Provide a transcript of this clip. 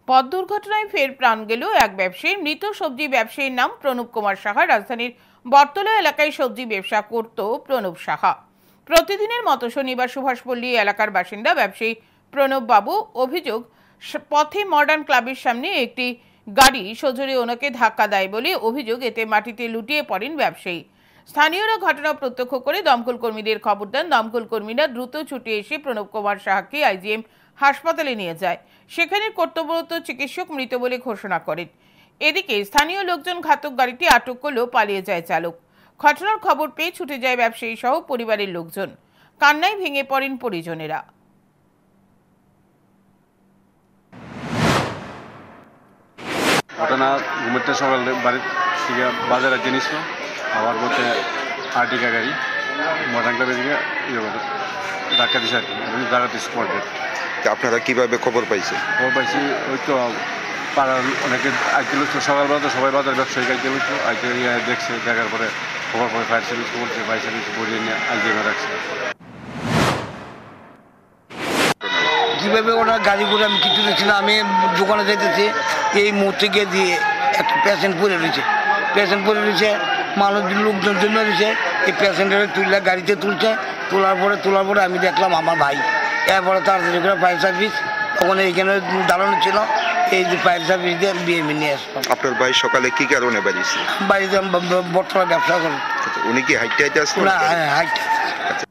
পথ দুর্ঘটনায় ফের প্রাণ গেল এক ব্যবসায়ী। মৃত সবজি ব্যবসায়ীর নাম প্রণব কুমার সাহা। রাজধানীর বটতলা এলাকায় সবজি ব্যবসা করত প্রণব সাহা। প্রতিদিনের মতো শনিবার সুভাষপল্লী এলাকার বাসিন্দা ব্যবসায়ী প্রণব বাবু অভিযোগ, পথে মডার্ন ক্লাবের সামনে একটি গাড়ি সজোরে ওনাকে ধাক্কা দেয় বলে অভিযোগ। এতে মাটিতে লুটিয়ে পড়েন ব্যবসায়ী। স্থানীয়রা ঘটনা প্রত্যক্ষ করে দমকল কর্মীদের খবর দেন। দমকল কর্মীরা দ্রুত ছুটে এসে প্রণব কুমার সাহাকে আইজিএম হাসপাতালে নিয়ে যায়। সেখানে কর্তব্যরত চিকিৎসক মৃত বলে ঘোষণা করেন। এদিকে স্থানীয় লোকজন ঘাতক গাড়িটি আটক করলেও পালিয়ে যায় চালক। ঘটনার খবর পেয়ে ছুটে যায় ব্যবসায়ী সহ পরিবারের লোকজন। কান্নায় ভেঙে পড়েন পরিজনেরা। ঘটনা ঘুমোতে সকালে বাড়ির থেকে বাজারে জিনিস আবার বলতে আর্টিকা গাড়ি মডার্ন ক্লাবের দিকে ধাক্কা দিচ্ছে আর কি জায়গাতে স্পটে। আপনারা কিভাবে খবর পাইছে? খবর পাইছি ওই তো পাড়ার অনেকে আইতে লুচতো, সকালবেলা তো সবাই বাজার ব্যবসায়িক আইতে লুচতো, আইতে দেখছে, দেখার পরে খবর পরে ফায়ার সার্ভিস বলছে, ফায়ার সার্ভিস বলিয়ে নিয়ে আইজিএমে রাখছে। কীভাবে ওরা গাড়ি করে আমি কিছু দেখছি না, আমি দোকানে যেতেছি, এই মুহূর্তে গিয়ে দিয়ে একটা পেশেন্ট পড়ে রয়েছে, মানুষ লোকজন জন্য রয়েছে, এই পেশেন্টের তুললে গাড়িতে তোলার পরে আমি দেখলাম আমার ভাই। এরপরে তাড়াতাড়ি করে ফায়ার সার্ভিস ওখানে এইখানে দাঁড়ানো ছিল, এই যে ফায়ার সার্ভিস দিয়ে বিএমই নিয়ে আসলাম। আপনার ভাই সকালে কি কারণে বাড়িছে? বাড়িতে বটতলা ব্যবসা করেন। উনি কি হাইটে আসলেন? না, হাইটে। আচ্ছা,